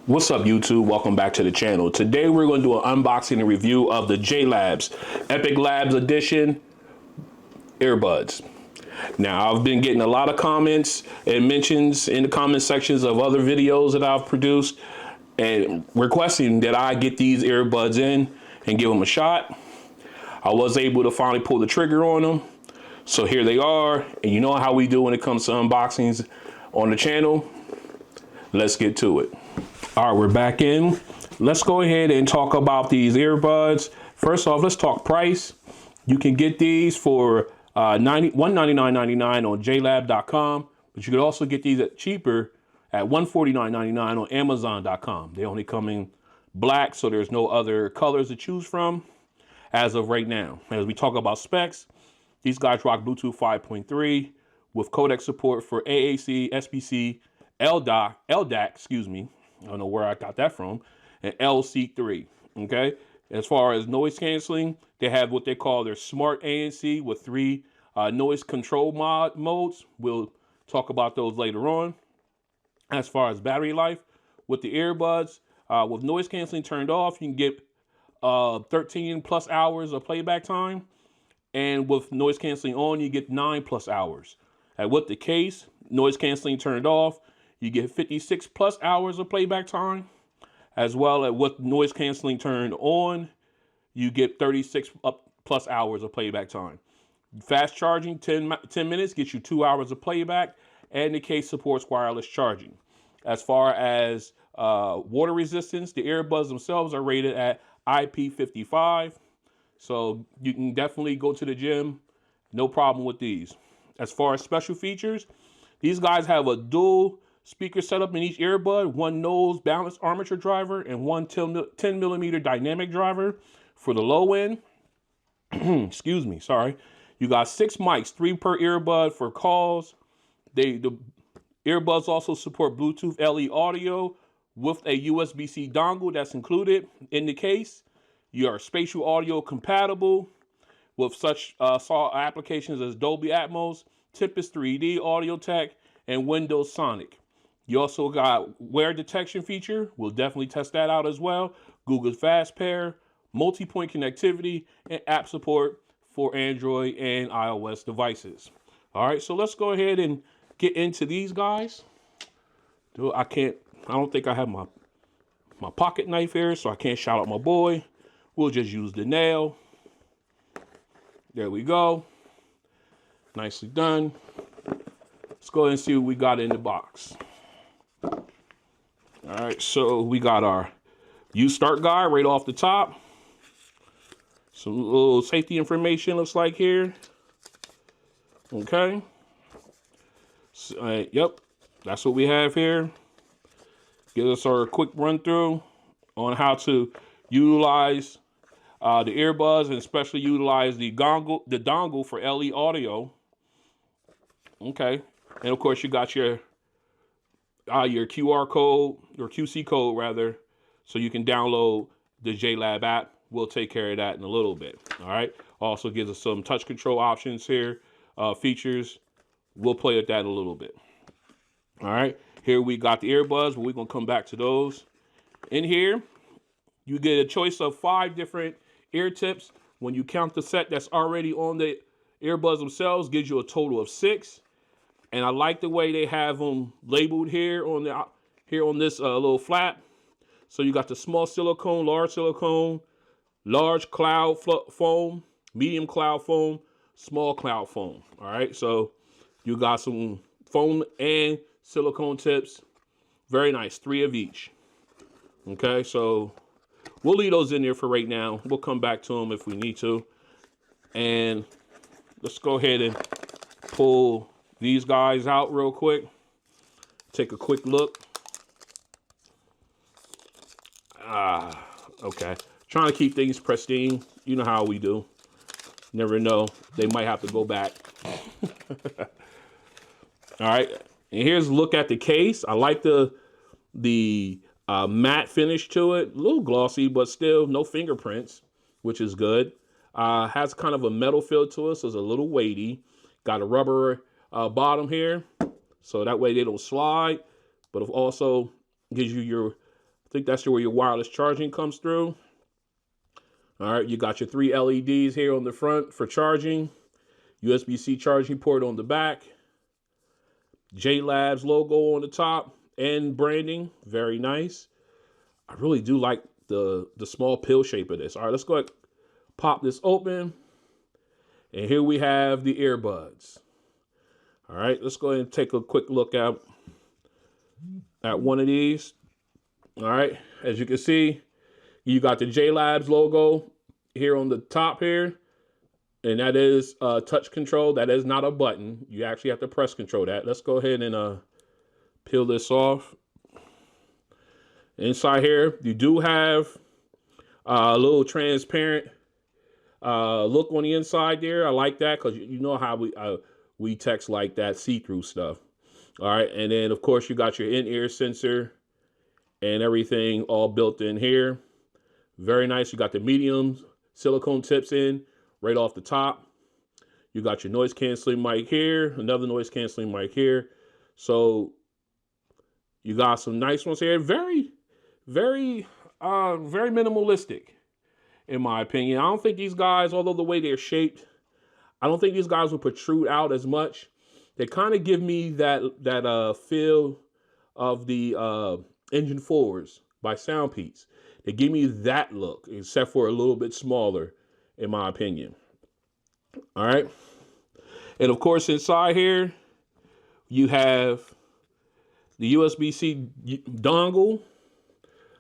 What's up, YouTube? Welcome back to the channel. Today we're going to do an unboxing and review of the JLAB Epic Lab Edition earbuds. Now, I've been getting a lot of comments and mentions in the comment sections of other videos that I've produced and requesting that I get these earbuds in and give them a shot. I was able to finally pull the trigger on them. So here they are, and you know how we do when it comes to unboxings on the channel. Let's get to it. All right, we're back in. Let's go ahead and talk about these earbuds. First off, let's talk price. You can get these for $199.99 on JLAB.com, but you could also get these cheaper at $149.99 on Amazon.com. They only come in black, so there's no other colors to choose from as of right now. As we talk about specs, these guys rock Bluetooth 5.3 with codec support for AAC, SBC, LDAC, excuse me. I don't know where I got that from, and LC3, okay? As far as noise canceling, they have what they call their smart ANC with 3 noise control modes. We'll talk about those later on. As far as battery life, with the earbuds, with noise canceling turned off, you can get 13 plus hours of playback time. And with noise canceling on, you get 9 plus hours. And with the case, noise canceling turned off, you get 56 plus hours of playback time, as well as with noise canceling turned on, you get 36 plus hours of playback time. Fast charging, 10 minutes gets you 2 hours of playback, and the case supports wireless charging. As far as water resistance, the earbuds themselves are rated at IP55, so you can definitely go to the gym, no problem with these. As far as special features, these guys have a dual speaker setup in each earbud, one nose balanced armature driver and one 10 millimeter dynamic driver for the low end. Excuse me, sorry. You got 6 mics, 3 per earbud for calls. The earbuds also support Bluetooth LE audio with a USB-C dongle that's included in the case. You are spatial audio compatible with such applications as Dolby Atmos, Tempest 3D Audio Tech, and Windows Sonic. You also got wear detection feature. We'll definitely test that out as well. Google's Fast Pair, multi-point connectivity, and app support for Android and iOS devices. All right, so let's go ahead and get into these guys. I don't think I have my pocket knife here, so I can't shout out my boy. We'll just use the nail. There we go. Nicely done. Let's go ahead and see what we got in the box. All right, so we got our use start guide right off the top. Some little safety information looks like here. Okay. So, yep, that's what we have here. Gives us our quick run through on how to utilize the earbuds and especially utilize the dongle for LE audio. Okay, and of course you got your QR code, or QC code rather, so you can download the JLAB app. We'll take care of that in a little bit. All right. Also gives us some touch control options here, features. We'll play with that a little bit. All right. Here we got the earbuds, but we're gonna come back to those. In here, you get a choice of 5 different ear tips. When you count the set that's already on the earbuds themselves, gives you a total of 6. And I like the way they have them labeled here on this little flap. So you got the small silicone, large cloud foam, medium cloud foam, small cloud foam. All right, so you got some foam and silicone tips. Very nice, 3 of each. Okay, so we'll leave those in there for right now. We'll come back to them if we need to. And let's go ahead and pull these guys out real quick. Take a quick look. Okay. Trying to keep things pristine. You know how we do. Never know. They might have to go back. All right. And here's a look at the case. I like the matte finish to it. A little glossy, but still no fingerprints, which is good. Has kind of a metal feel to it, so it's a little weighty. Got a rubber bottom here, so that way they don't slide, but it also gives you your I think that's where your wireless charging comes through. All right, you got your 3 LEDs here on the front for charging. USB-C charging port on the back. JLAB's logo on the top and branding. Very nice. I really do like the small pill shape of this. All right, let's go ahead and pop this open. And here we have the earbuds. All right, let's go ahead and take a quick look at one of these. All right, as you can see, you got the JLAB's logo here on the top here. And that is touch control. That is not a button. You actually have to press control that. Let's go ahead and peel this off. Inside here, you do have a little transparent look on the inside there. I like that because you know how we text like that, see-through stuff. All right, and then of course you got your in-ear sensor and everything all built in here. Very nice. You got the medium silicone tips in right off the top. You got your noise canceling mic here, another noise canceling mic here. So you got some nice ones here. Very minimalistic, in my opinion. I don't think these guys, although the way they're shaped, I don't think these guys will protrude out as much. They kind of give me that feel of the Engine Forwards by Soundpeats. They give me that look, except for a little bit smaller, in my opinion. All right. And of course, inside here, you have the USB-C dongle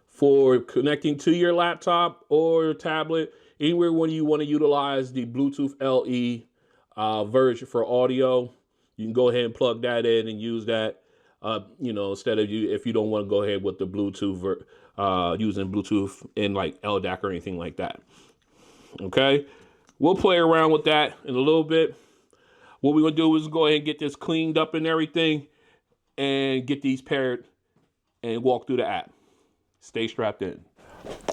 for connecting to your laptop or your tablet, anywhere when you want to utilize the Bluetooth LE version for audio. You can go ahead and plug that in and use that, instead of if you don't want to go ahead with the Bluetooth, using Bluetooth in like LDAC or anything like that. Okay, we'll play around with that in a little bit. What we're gonna do is go ahead and get this cleaned up and everything and get these paired and walk through the app. Stay strapped in.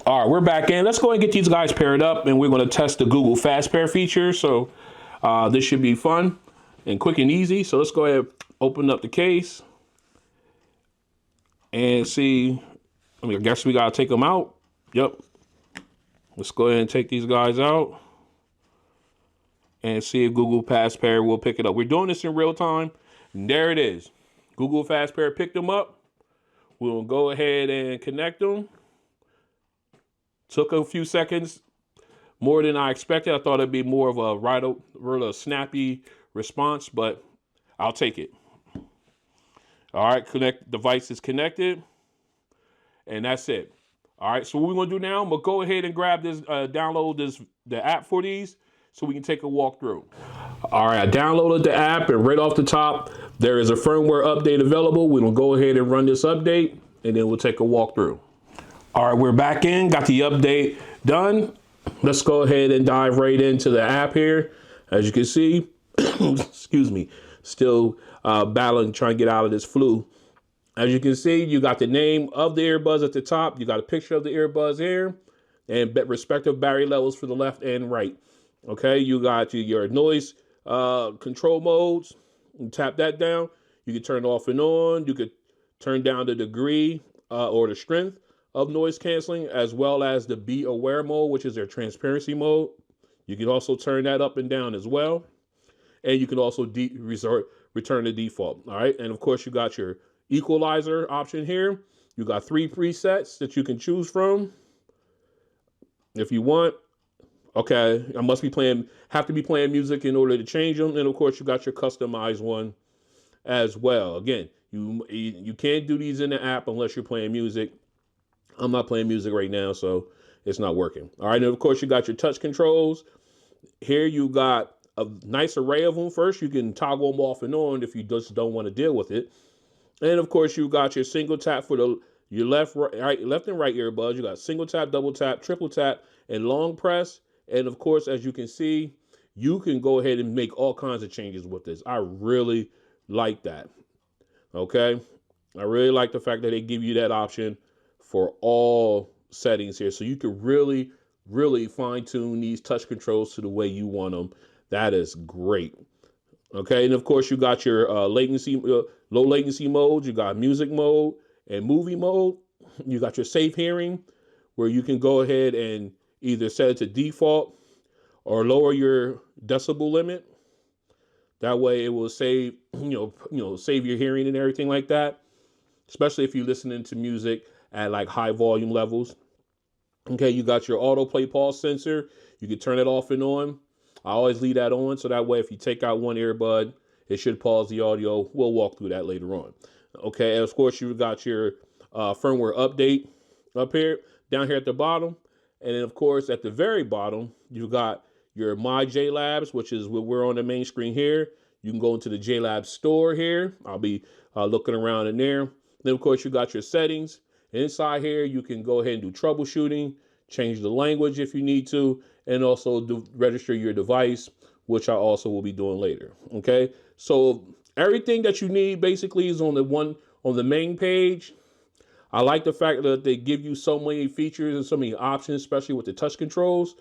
All right, we're back in. Let's go ahead and get these guys paired up, and we're gonna test the Google Fast Pair feature. So this should be fun and quick and easy. So let's go ahead and open up the case and see. I guess we gotta take them out. Yep. Let's go ahead and take these guys out and see if Google Fast Pair will pick it up. We're doing this in real time. And there it is. Google Fast Pair picked them up. We'll go ahead and connect them. Took a few seconds, more than I expected. I thought it'd be more of a rather snappy response, but I'll take it. All right, device is connected, and that's it. All right, so what we're gonna do now, I'm gonna go ahead and grab this, download the app for these so we can take a walk through. All right, I downloaded the app, and right off the top, there is a firmware update available. We're gonna go ahead and run this update, and then we'll take a walk through. All right, we're back in, got the update done. Let's go ahead and dive right into the app here. As you can see, excuse me, still battling, trying to get out of this flu. As you can see, you got the name of the earbuds at the top. You got a picture of the earbuds here and respective battery levels for the left and right. Okay, you got your noise control modes. You tap that down. You can turn off and on. You could turn down the degree or the strength of noise canceling, as well as the Be Aware mode, which is their transparency mode. You can also turn that up and down as well. And you can also return to default. All right, and of course, you got your equalizer option here. You got 3 presets that you can choose from if you want. Okay, I have to be playing music in order to change them. And of course, you got your customized one as well. Again, you can't do these in the app unless you're playing music. I'm not playing music right now, so it's not working. All right, and of course, you got your touch controls. Here you got a nice array of them. First, you can toggle them off and on if you just don't want to deal with it. And of course, you got your single tap for your left and right earbuds. You got single tap, double tap, triple tap, and long press. And of course, as you can see, you can go ahead and make all kinds of changes with this. I really like that. Okay, I really like the fact that they give you that option for all settings here, so you can really, really fine tune these touch controls to the way you want them. That is great. Okay, and of course, you got your low latency mode. You got music mode and movie mode. you got your safe hearing, where you can go ahead and either set it to default or lower your decibel limit. That way it will save, save your hearing and everything like that, especially if you're listening to music at like high volume levels. Okay, you got your autoplay pause sensor. You can turn it off and on. I always leave that on, so that way if you take out one earbud, it should pause the audio. We'll walk through that later on. Okay, and of course you got your firmware update up here, down here at the bottom. And then of course at the very bottom, you got your My JLabs, which is what we're on the main screen here. You can go into the JLab store here. I'll be looking around in there. Then of course you got your settings. Inside here, you can go ahead and do troubleshooting, change the language if you need to, and also register your device, which I also will be doing later. Okay, so everything that you need basically is on the main page. I like the fact that they give you so many features and so many options, especially with the touch controls.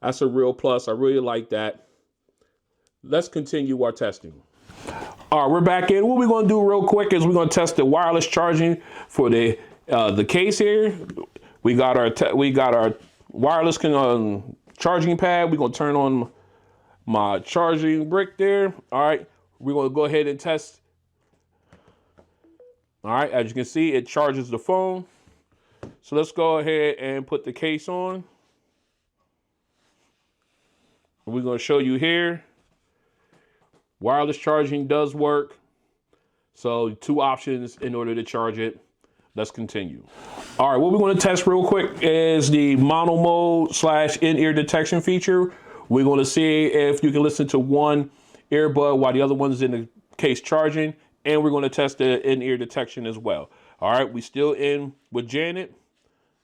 That's a real plus. I really like that. Let's continue our testing. All right, we're back in. What we're going to do real quick is we're going to test the wireless charging for the case here. We got our wireless charging pad. We're going to turn on my charging brick there. All right, we're going to go ahead and test. All right, as you can see, it charges the phone. So let's go ahead and put the case on. We're going to show you here. Wireless charging does work. So 2 options in order to charge it. Let's continue. All right, what we're going to test real quick is the mono mode / in-ear detection feature. We're going to see if you can listen to one earbud while the other one's in the case charging, and we're going to test the in-ear detection as well. All right, we still in with Janet.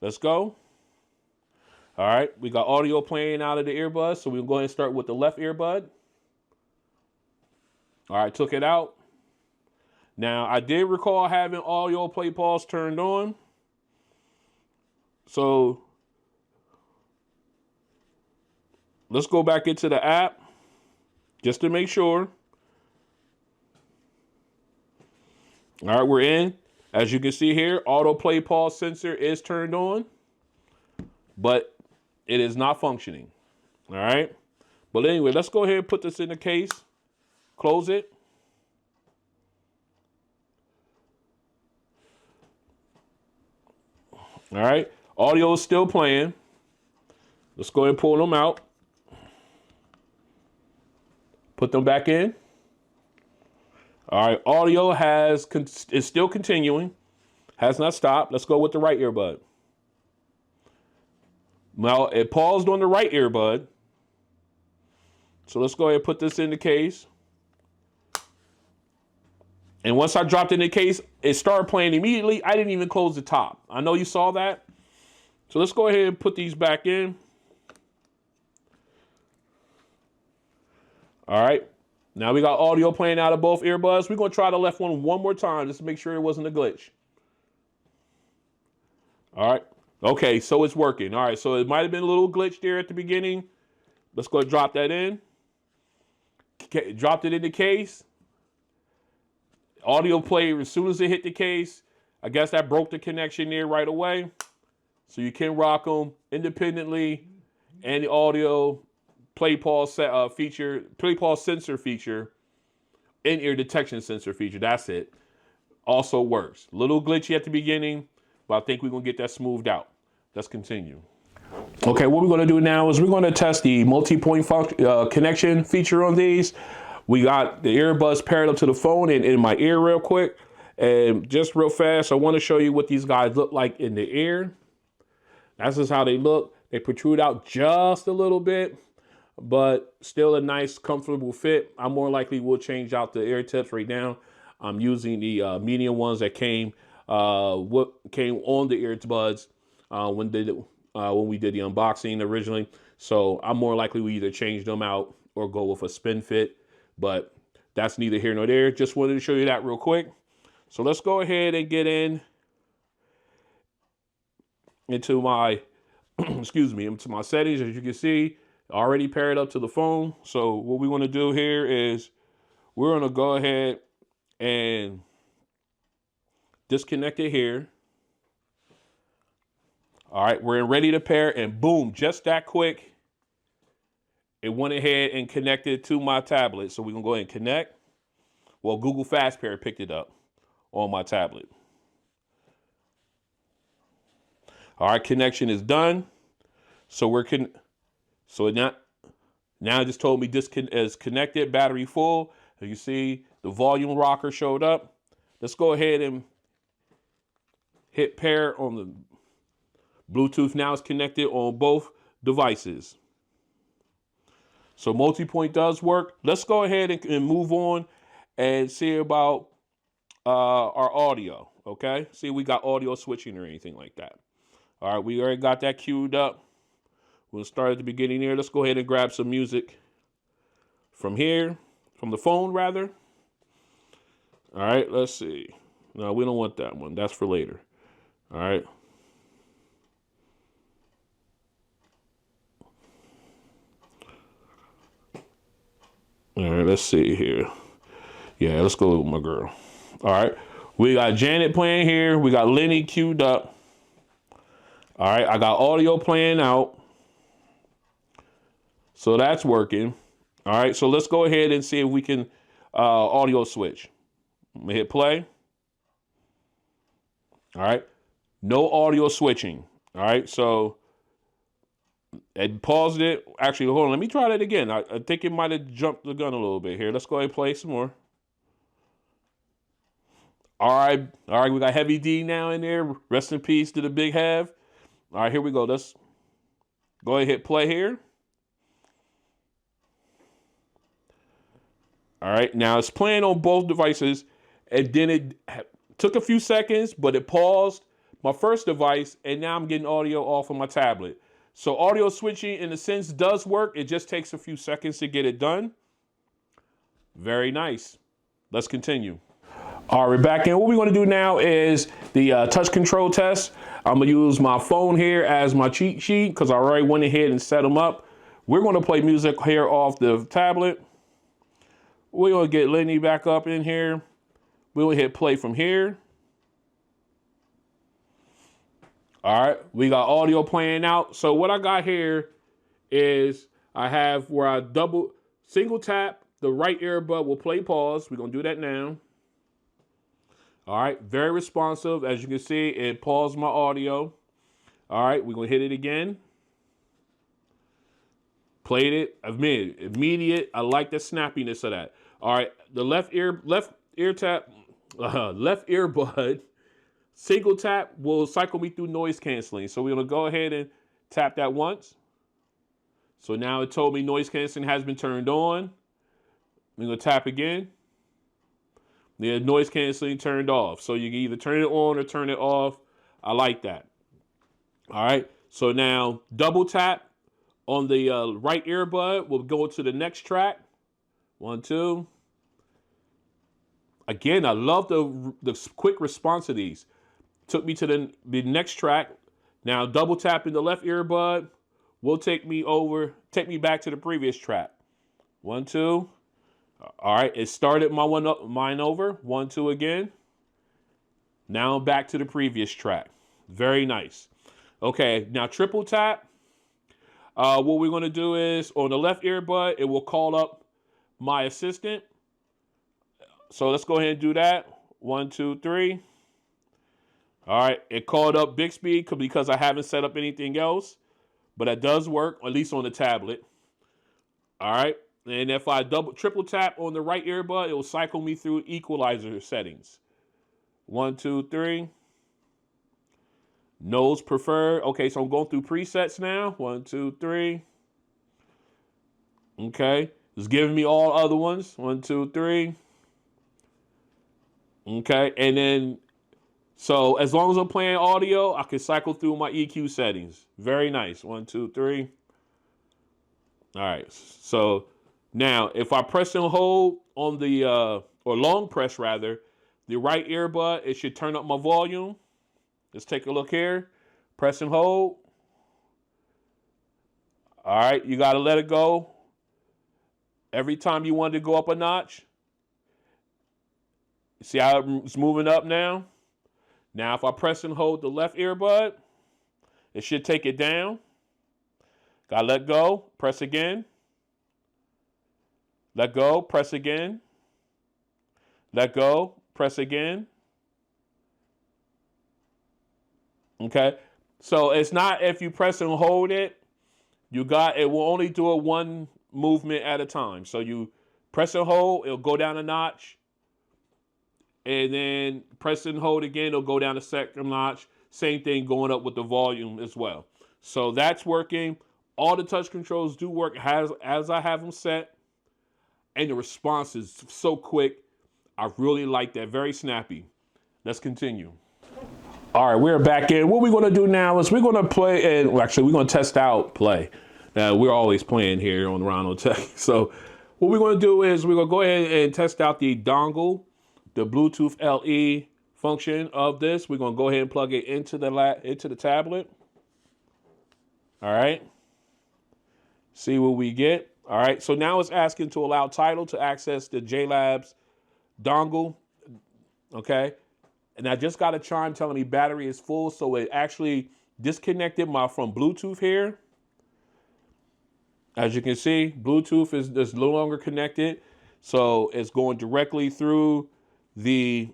Let's go. All right, we got audio playing out of the earbud, so we'll go ahead and start with the left earbud. All right, took it out. Now, I did recall having audio play pause turned on. So let's go back into the app just to make sure. All right, we're in. As you can see here, auto play pause sensor is turned on, but it is not functioning. All right. But anyway, let's go ahead and put this in the case. Close it. All right, audio is still playing. Let's go ahead and pull them out. Put them back in. All right, audio is still continuing. Has not stopped. Let's go with the right earbud. Now, it paused on the right earbud. So let's go ahead and put this in the case. And once I dropped it in the case, it started playing immediately. I didn't even close the top. I know you saw that. So let's go ahead and put these back in. All right. Now we got audio playing out of both earbuds. We're going to try the left one more time just to make sure it wasn't a glitch. All right. Okay, so it's working. All right, so it might have been a little glitch there at the beginning. Let's go ahead and drop that in. Dropped it in the case. Audio played as soon as it hit the case. I guess that broke the connection there right away. So you can rock them independently, and the audio play pause sensor feature, in-ear detection sensor feature. That's it. Also works. Little glitchy at the beginning, but I think we're gonna get that smoothed out. Let's continue. Okay, what we're gonna do now is we're gonna test the multi-point connection feature on these. We got the earbuds paired up to the phone and in my ear real quick. And just real fast, I want to show you what these guys look like in the ear. That's just how they look. They protrude out just a little bit, but still a nice, comfortable fit. I more likely will change out the ear tips right now. I'm using the medium ones that came on the earbuds when we did the unboxing originally. So I'm more likely we either change them out or go with a spin fit. But that's neither here nor there. Just wanted to show you that real quick. So let's go ahead and get into my, into my settings. As you can see, already paired up to the phone. So what we want to do here is we're going to go ahead and disconnect it here. All right, we're ready to pair, and boom, just that quick, it went ahead and connected to my tablet. So we're gonna go ahead and connect. Well, Google Fast Pair picked it up on my tablet. All right, connection is done. So now it just told me this is connected, battery full. As you see, the volume rocker showed up. Let's go ahead and hit pair on the Bluetooth. Now it's connected on both devices. So Multipoint does work. Let's go ahead and move on and see about our audio, okay? See if we got audio switching or anything like that. All right, we already got that queued up. We'll start at the beginning here. Let's go ahead and grab some music from here, from the phone rather. All right, let's see. No, we don't want that one. That's for later. All right. All right, let's see here. Yeah, let's go with my girl. All right, we got Janet playing here. We got Lenny queued up. All right, I got audio playing out. So that's working. All right, so let's go ahead and see if we can audio switch. I'm gonna hit play. All right, no audio switching. All right, so I paused it. Actually, hold on, let me try that again. I think it might have jumped the gun a little bit here. Let's go ahead and play some more. All right, we got Heavy D now in there. Rest in peace to the Big Hev. All right, here we go. Let's go ahead and hit play here. All right, now it's playing on both devices, and then it took a few seconds, but it paused my first device, and now I'm getting audio off of my tablet. So audio switching, in a sense, does work. It just takes a few seconds to get it done. Very nice. Let's continue. All right, we're back in. What we're going to do now is the touch control test. I'm going to use my phone here as my cheat sheet because I already went ahead and set them up. We're going to play music here off the tablet. We're going to get Lenny back up in here. We'll hit play from here. All right, we got audio playing out. So what I got here is I have where I single tap the right earbud will play pause. We're going to do that now. All right, very responsive. As you can see, it paused my audio. All right, we're going to hit it again. Played it. Immediate. I like the snappiness of that. All right, the left earbud, single tap will cycle me through noise canceling. So we're going to go ahead and tap that once. So now it told me noise canceling has been turned on. We're going to tap again. The noise canceling turned off. So you can either turn it on or turn it off. I like that. All right. So now double tap on the right earbud. We'll go to the next track. 1, 2. Again, I love the quick response of these. Took me to the next track. Now double tapping the left earbud will take me back to the previous track. 1, 2. All right, it started mine over. 1, 2 again. Now I'm back to the previous track. Very nice. Okay, now triple tap. What we're going to do is on the left earbud, it will call up my assistant. So let's go ahead and do that. 1, 2, 3. All right, it called up Bixby because I haven't set up anything else, but that does work, at least on the tablet. All right. And if I triple tap on the right earbud, it will cycle me through equalizer settings. 1, 2, 3. Nose preferred. Okay, so I'm going through presets now. 1, 2, 3. Okay, it's giving me all other ones. 1, 2, 3. Okay, and then so as long as I'm playing audio, I can cycle through my EQ settings. Very nice. 1, 2, 3. All right, so now, if I press and hold on the, or long press rather, the right earbud, it should turn up my volume. Let's take a look here. Press and hold. All right, you got to let it go. Every time you want to go up a notch. See how it's moving up now? Now, if I press and hold the left earbud, It should take it down. Gotta let go, press again. Let go, press again. Let go, press again. Okay, so it's not if you press and hold it, it will only do it one movement at a time. So you press and hold, it'll go down a notch. And then press and hold again, it'll go down a second notch. Same thing going up with the volume as well. So that's working. All the touch controls do work as I have them set. And the response is so quick. I really like that. Very snappy. Let's continue. All right, we're back in. What we're going to do now is we're going to play, and well, actually we're going to test out play. We're always playing here on RonOnTech. So what we're going to do is we're going to go ahead and test out the dongle, the Bluetooth LE function of this. We're going to go ahead and plug it into the tablet. All right. See what we get. All right. So now it's asking to allow Tidal to access the JLAB's dongle. Okay. And I just got a chime telling me battery is full. So it actually disconnected from Bluetooth here. As you can see, Bluetooth is no longer connected. So it's going directly through the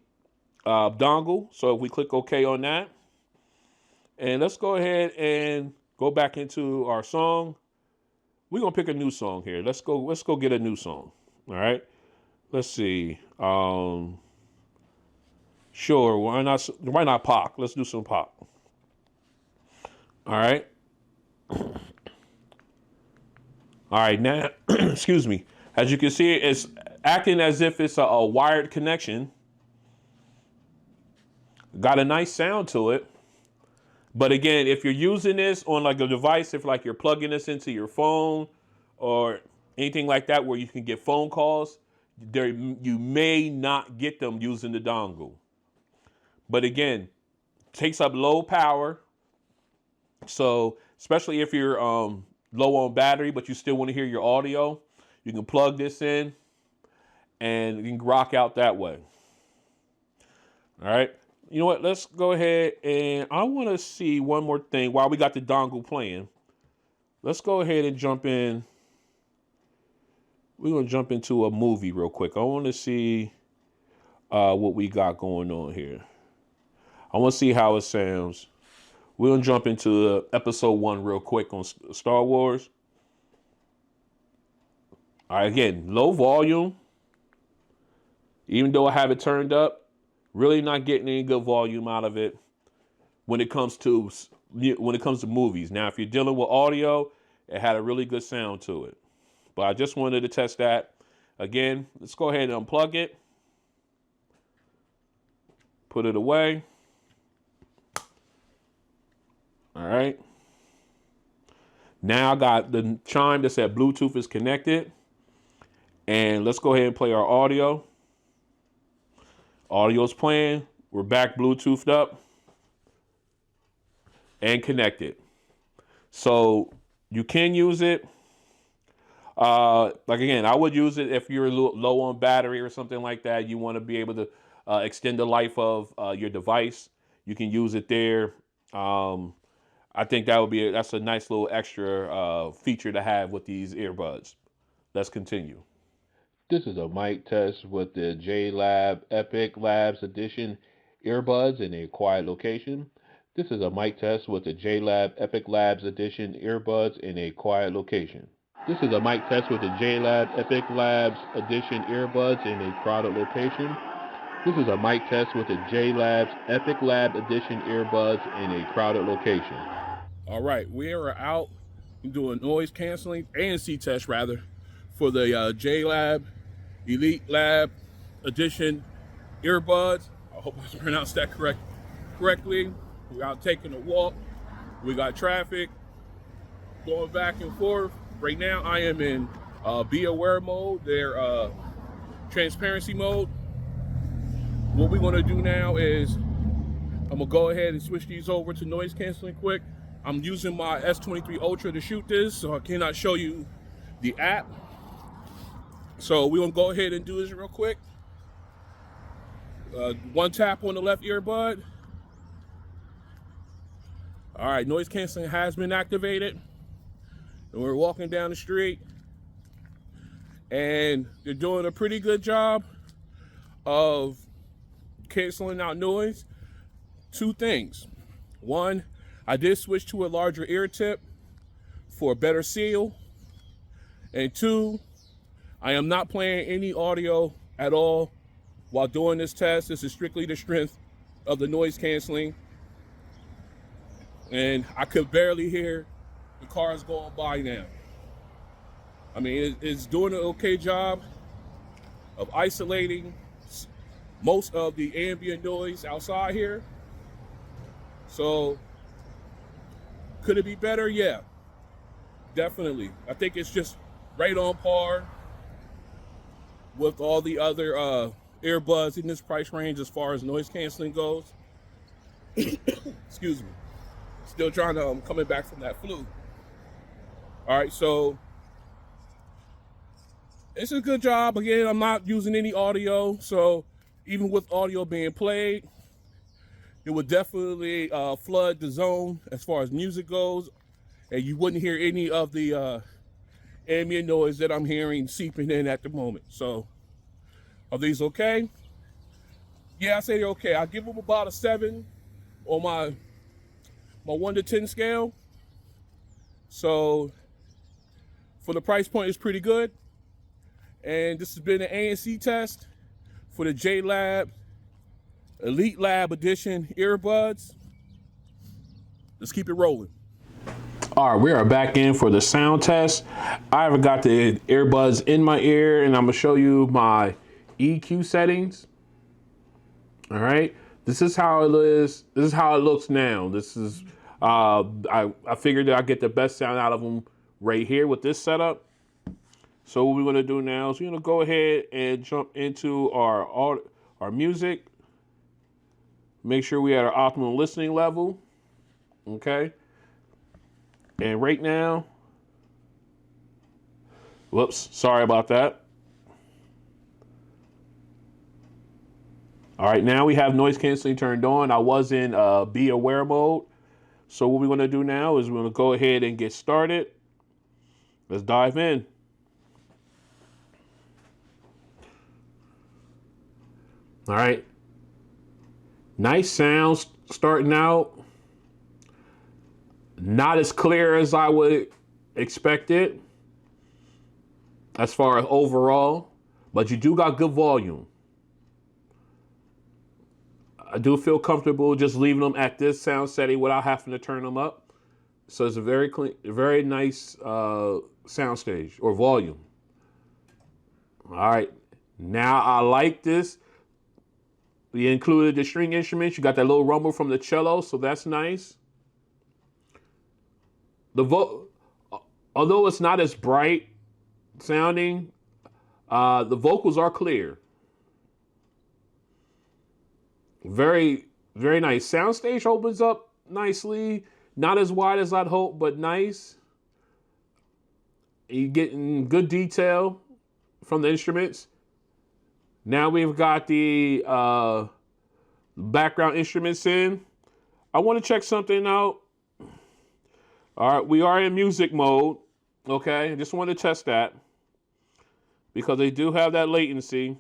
dongle. So if we click OK on that, and let's go ahead and go back into our song. We're gonna pick a new song here. Let's go get a new song. All right. Let's see. Sure. Why not Pac? Let's do some Pac. All right. All right. Now, excuse me. As you can see, it's acting as if it's a wired connection. Got a nice sound to it. But again, if you're using this on like a device, if like you're plugging this into your phone or anything like that where you can get phone calls, you may not get them using the dongle. But again, takes up low power. So especially if you're low on battery, but you still want to hear your audio, you can plug this in and you can rock out that way. All right. You know what? Let's go ahead and I want to see one more thing while we got the dongle playing. Let's go ahead and jump in. We're going to jump into a movie real quick. I want to see what we got going on here. I want to see how it sounds. We're going to jump into episode 1 real quick on Star Wars. All right, again, low volume. Even though I have it turned up, really not getting any good volume out of it when it comes to movies. Now, if you're dealing with audio, it had a really good sound to it. But I just wanted to test that. Again, let's go ahead and unplug it. Put it away. All right. Now I got the chime that said Bluetooth is connected. And let's go ahead and play our audio. Audio's playing. We're back Bluetoothed up and connected. So you can use it. Like again, I would use it if you're low on battery or something like that. You want to be able to extend the life of your device. You can use it there. I think that's a nice little extra feature to have with these earbuds. Let's continue. This is a mic test with the JLAB Epic Lab Edition earbuds in a quiet location. This is a mic test with the JLAB Epic Lab Edition earbuds in a quiet location. This is a mic test with the JLAB Epic Lab Edition earbuds in a crowded location. This is a mic test with the JLAB Epic Lab Edition earbuds in a crowded location. All right, we are out doing noise canceling, ANC test rather, for the JLAB Elite Lab Edition earbuds. I hope I pronounced that correctly. We're out taking a walk. We got traffic going back and forth. Right now I am in be aware mode, their transparency mode. What we're gonna do now is I'm gonna go ahead and switch these over to noise canceling quick. I'm using my S23 Ultra to shoot this, so I cannot show you the app. So we're gonna go ahead and do this real quick. One tap on the left earbud. All right, noise canceling has been activated. And we're walking down the street. And they're doing a pretty good job of canceling out noise. Two things. One, I did switch to a larger ear tip for a better seal. And two, I am not playing any audio at all while doing this test. This is strictly the strength of the noise canceling. And I could barely hear the cars going by now. I mean, it's doing an okay job of isolating most of the ambient noise outside here. So, could it be better? Yeah, definitely. I think it's just right on par with all the other earbuds in this price range as far as noise canceling goes. Excuse me. Still trying to coming back from that flu. All right, so it's a good job. Again, I'm not using any audio, so even with audio being played, it would definitely flood the zone as far as music goes, and you wouldn't hear any of the ambient noise that I'm hearing seeping in at the moment. So, are these okay? Yeah, I say they're okay. I give them about a 7 on my 1 to 10 scale. So, for the price point, it's pretty good. And this has been an ANC test for the JLAB Elite Lab Edition earbuds. Let's keep it rolling. All right, we are back in for the sound test. I haven't got the earbuds in my ear, and I'm gonna show you my EQ settings. All right, this is how it is. This is how it looks now. This is I figured that I get the best sound out of them right here with this setup. So what we're gonna do now is we're gonna go ahead and jump into our music. Make sure we at our optimal listening level. Okay. And right now, whoops, sorry about that. All right, now we have noise canceling turned on. I was in be aware mode. So what we're gonna do now is we're gonna go ahead and get started. Let's dive in. All right, nice sounds starting out. Not as clear as I would expect it as far as overall, but you do got good volume. I do feel comfortable just leaving them at this sound setting without having to turn them up. So it's a very clean, very nice sound stage or volume. All right, now I like this. We included the string instruments. You got that little rumble from the cello, so that's nice. Although it's not as bright sounding, the vocals are clear. Very, very nice. Soundstage opens up nicely. Not as wide as I'd hope, but nice. You're getting good detail from the instruments. Now we've got the background instruments in. I want to check something out. All right, we are in music mode. Okay, I just want to test that because they do have that latency.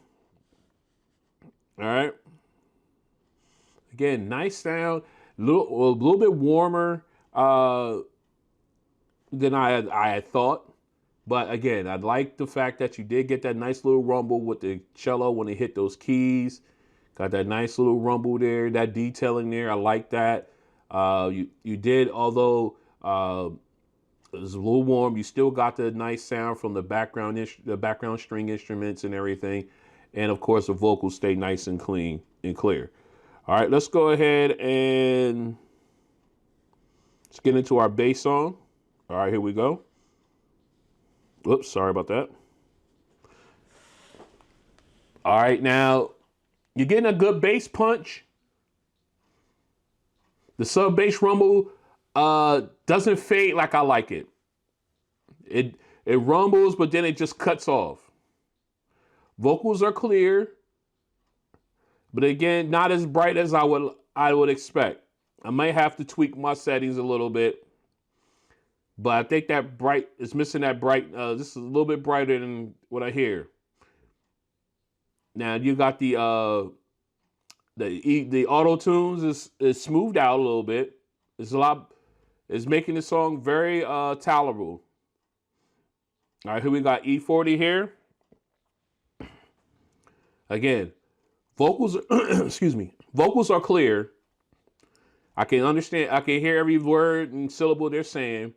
All right. Again, nice sound, a little bit warmer than I had thought. But again, I like the fact that you did get that nice little rumble with the cello when it hit those keys. Got that nice little rumble there, that detailing there. I like that. You did, although it was a little warm, you still got the nice sound from the background string instruments and everything. And of course, the vocals stay nice and clean and clear. All right, let's go ahead and let's get into our bass song. All right, here we go. Whoops, sorry about that. All right, now you're getting a good bass punch. The sub bass rumble doesn't fade like I like it. It rumbles, but then it just cuts off. Vocals are clear, but again, not as bright as I would expect. I might have to tweak my settings a little bit, but I think that bright is missing that bright. This is a little bit brighter than what I hear. Now you got the auto tunes is smoothed out a little bit. It's a lot. It's making the song very tolerable. All right, here we got E40 here. Again, vocals. Excuse me. Vocals are clear. I can understand. I can hear every word and syllable they're saying.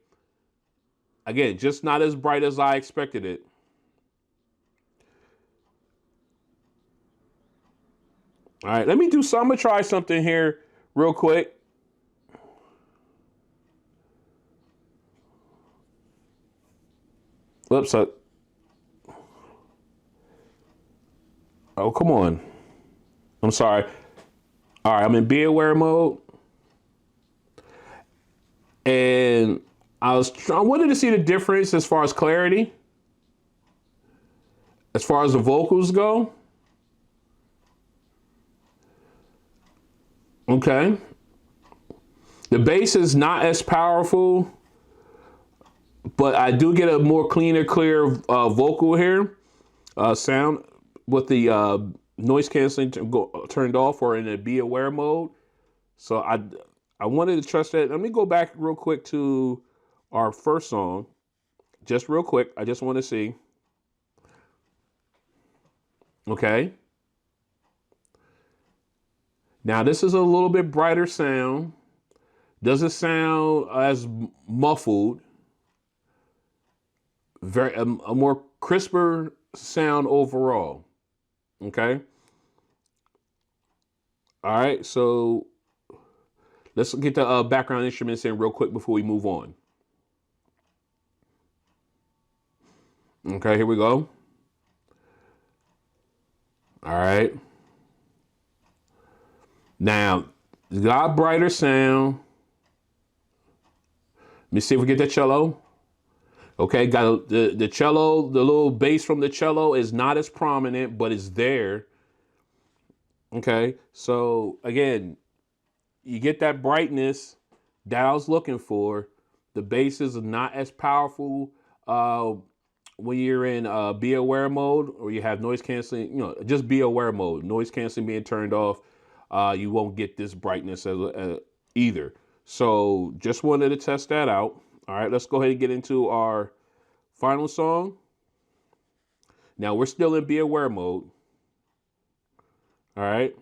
Again, just not as bright as I expected it. All right, let me do some. I'm gonna try something here real quick. Whoops. Oh, come on. I'm sorry. All right, I'm in be aware mode. And I wanted to see the difference as far as clarity, as far as the vocals go. Okay. The bass is not as powerful, but I do get a more cleaner, clear vocal here, sound with the noise canceling turned off or in a be aware mode. So I wanted to trust that. Let me go back real quick to our first song, just real quick. I just want to see. Okay. Now this is a little bit brighter sound. Doesn't sound as muffled. Very a more crisper sound overall. Okay. All right. So let's get the background instruments in real quick before we move on. Okay, here we go. All right. Now, it's got brighter sound. Let me see if we get the cello. Okay, got the cello, the little bass from the cello is not as prominent, but it's there. Okay, so again, you get that brightness that I was looking for. The bass is not as powerful when you're in be aware mode or you have noise canceling, just be aware mode, noise canceling being turned off. You won't get this brightness either. So just wanted to test that out. All right, let's go ahead and get into our final song. Now we're still in be aware mode. All right.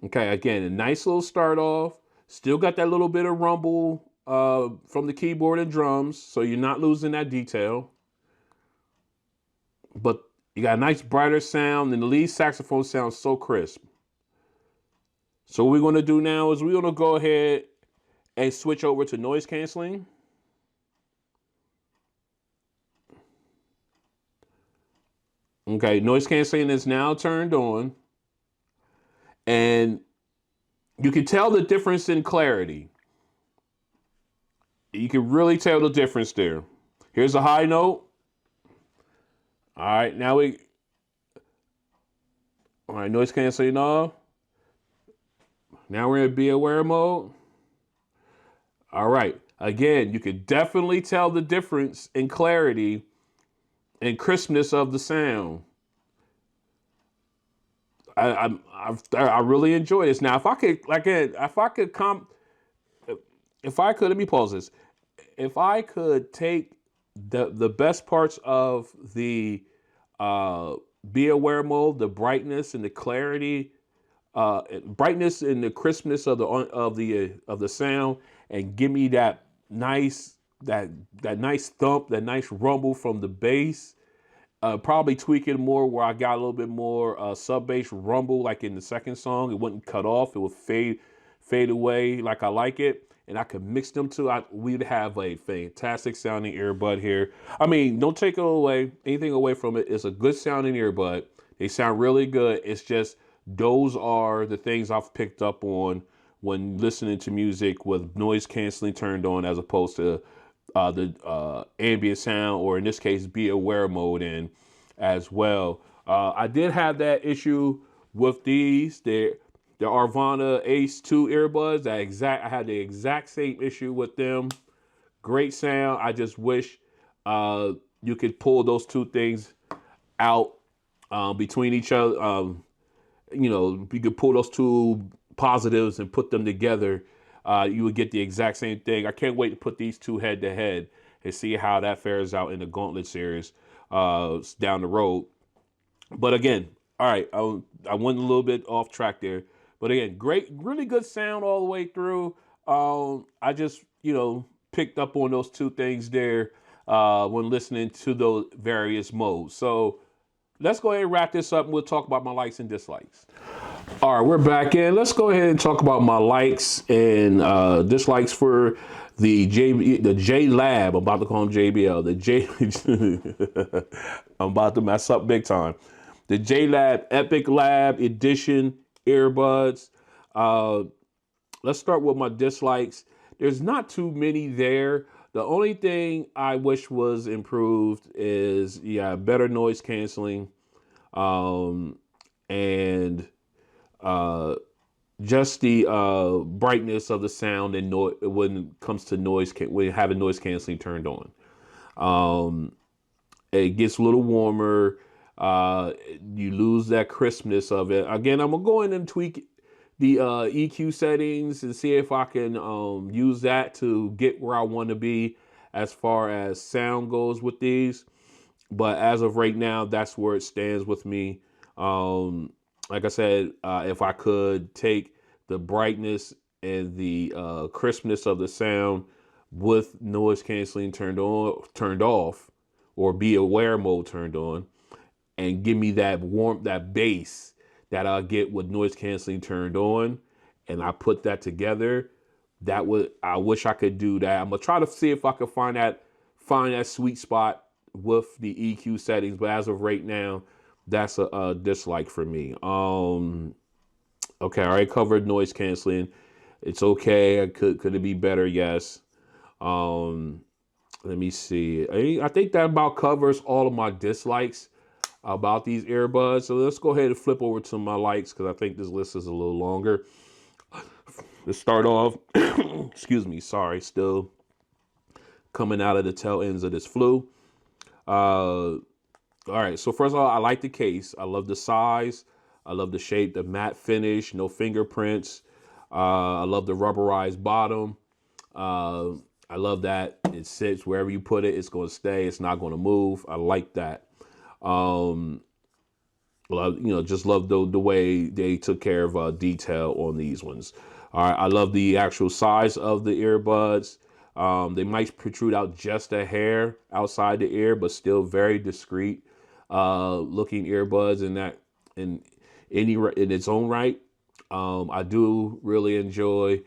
Okay, again, a nice little start off. Still got that little bit of rumble from the keyboard and drums, so you're not losing that detail. But you got a nice brighter sound, and the lead saxophone sounds so crisp. So what we're going to do now is we're going to go ahead and switch over to noise canceling. Okay, noise canceling is now turned on. And you can tell the difference in clarity. You can really tell the difference there. Here's a high note. All right, noise canceling off. Now we're in be aware mode. All right, again, you can definitely tell the difference in clarity and crispness of the sound. I really enjoy this. Now, if I could, let me pause this. If I could take the best parts of the be aware mode, the brightness and the clarity, brightness and the crispness of the sound, and give me that nice thump, that nice rumble from the bass. Probably tweak it more where I got a little bit more sub bass rumble, like in the second song. It wouldn't cut off; it would fade away like I like it, and I could mix them two. We'd have a fantastic sounding earbud here. I mean, don't take anything away from it. It's a good sounding earbud. They sound really good. It's just those are the things I've picked up on when listening to music with noise canceling turned on, as opposed to the ambient sound, or in this case, be aware mode in as well. I did have that issue with these. the Arvana Ace 2 earbuds. I had the exact same issue with them. Great sound. I just wish you could pull those two things out between each other. You could pull those two positives and put them together. You would get the exact same thing. I can't wait to put these two head to head and see how that fares out in the Gauntlet series down the road. But again, all right, I went a little bit off track there. But again, really good sound all the way through. I just, picked up on those two things there when listening to those various modes. So let's go ahead and wrap this up and we'll talk about my likes and dislikes. All right, we're back in. Let's go ahead and talk about my likes and dislikes for the JLAB. I'm about to call him JBL. I'm about to mess up big time. The JLAB Epic Lab Edition earbuds. Let's start with my dislikes. There's not too many there. The only thing I wish was improved is, better noise canceling, and just the brightness of the sound and when it comes to noise, when having noise canceling turned on. It gets a little warmer. You lose that crispness of it. Again, I'm gonna go in and tweak the EQ settings and see if I can use that to get where I want to be as far as sound goes with these. But as of right now, that's where it stands with me. Like I said, if I could take the brightness and the crispness of the sound with noise canceling turned off, or be aware mode turned on, and give me that bass that I get with noise canceling turned on, and I put that together, I wish I could do that. I'm gonna try to see if I can find that sweet spot with the EQ settings, but as of right now, that's a dislike for me. Okay, I already covered noise canceling. It's okay. Could it be better? Yes. Let me see. I think that about covers all of my dislikes about these earbuds. So let's go ahead and flip over to my likes, because I think this list is a little longer. Let's start off. Excuse me. Sorry. Still coming out of the tail ends of this flu. All right. So first of all, I like the case. I love the size. I love the shape, the matte finish, no fingerprints. I love the rubberized bottom. I love that it sits wherever you put it, it's going to stay. It's not going to move. I like that. Just love the way they took care of detail on these ones. All right, I love the actual size of the earbuds. They might protrude out just a hair outside the ear, but still very discreet looking earbuds in its own right. I do really enjoy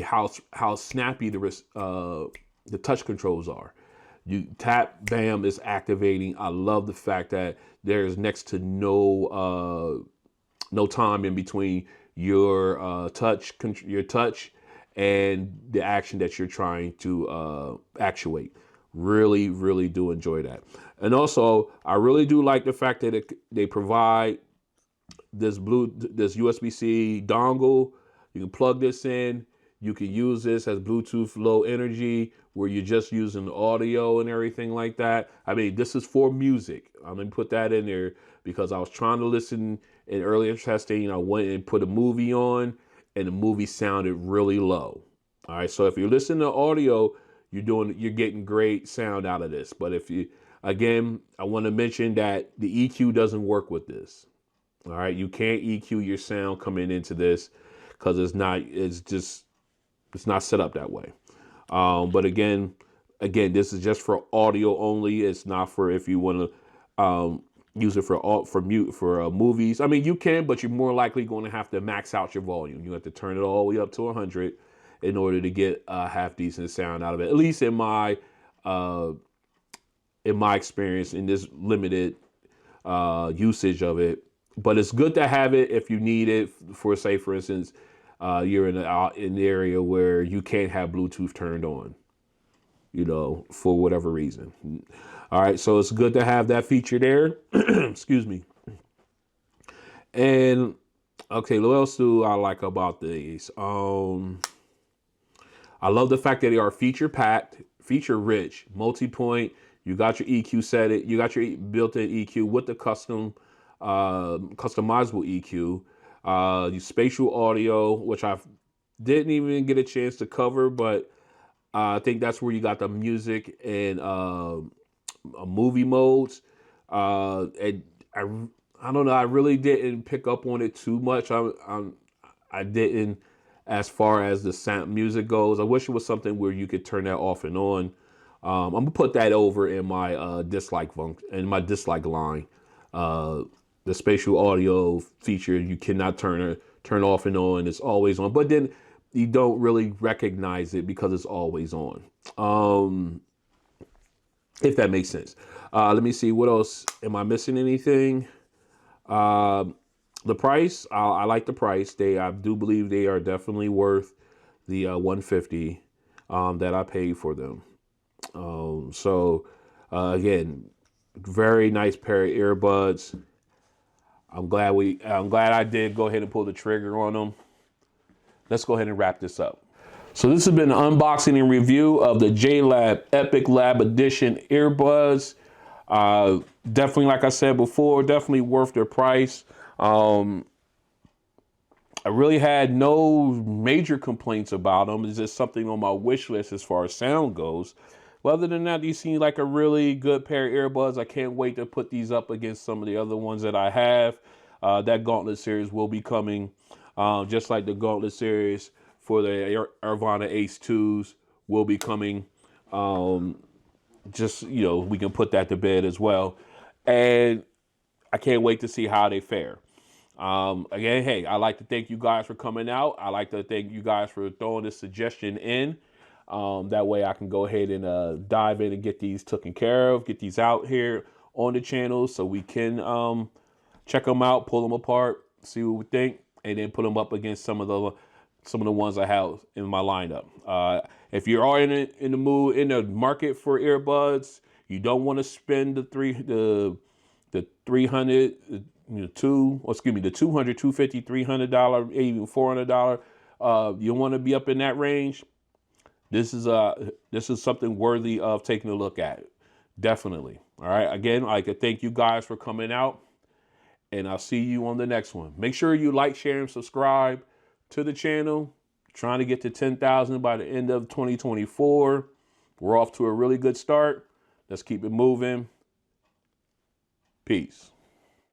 how snappy the touch controls are. You tap, bam, it's activating. I love the fact that there's next to no time in between your touch and the action that you're trying to actuate. Really, really do enjoy that. And also, I really do like the fact that they provide this USB-C dongle. You can plug this in. You can use this as Bluetooth low energy, where you're just using the audio and everything like that. I mean, this is for music. I'm going to put that in there because I was trying to listen in earlier testing. I went and put a movie on, and the movie sounded really low. All right. So if you're listening to audio, you're getting great sound out of this. But I want to mention that the EQ doesn't work with this. All right. You can't EQ your sound coming into this because it's not set up that way. But again, this is just for audio only. It's not for if you want to use it for movies. I mean, you can, but you're more likely going to have to max out your volume. You have to turn it all the way up to 100 in order to get a half decent sound out of it. At least in my experience in this limited usage of it. But it's good to have it if you need it for, say, for instance, you're in an area where you can't have Bluetooth turned on, for whatever reason. All right, so it's good to have that feature there. Excuse me. And Okay, what else do I like about these? I love the fact that they are feature packed, feature rich, multi-point. You got your EQ set it. You got your built-in EQ with the customizable EQ. Your spatial audio, which I didn't even get a chance to cover, but I think that's where you got the music and movie modes. And I don't know. I really didn't pick up on it too much. I didn't, as far as the sound music goes. I wish it was something where you could turn that off and on. I'm gonna put that over in my dislike function, in my dislike line. The spatial audio feature you cannot turn off and on. It's always on, but then you don't really recognize it because it's always on. If that makes sense. Let me see, what else. Am I missing anything? The price, I like the price. I do believe they are definitely worth the $150 that I paid for them. Again, very nice pair of earbuds. I'm glad I did go ahead and pull the trigger on them. Let's go ahead and wrap this up. So this has been an unboxing and review of the JLAB Epic Lab Edition earbuds. Definitely, like I said before, definitely worth their price. I really had no major complaints about them. It's just something on my wish list as far as sound goes. But other than that, these seem like a really good pair of earbuds. I can't wait to put these up against some of the other ones that I have. That Gauntlet series will be coming, just like the Gauntlet series for the Nirvana Ace 2s will be coming. Just, we can put that to bed as well. And I can't wait to see how they fare. Again, hey, I'd like to thank you guys for coming out. I'd like to thank you guys for throwing this suggestion in. That way I can go ahead and dive in and get these taken care of, get these out here on the channel so we can check them out, pull them apart, see what we think, and then put them up against some of the ones I have in my lineup. If you're all in the market for earbuds, you don't want to spend the $300, the $200, $250, $300, even $400. You want to be up in that range. This is something worthy of taking a look at. Definitely. All right. Again, I'd like to thank you guys for coming out, and I'll see you on the next one. Make sure you like, share, and subscribe to the channel. Trying to get to 10,000 by the end of 2024. We're off to a really good start. Let's keep it moving. Peace.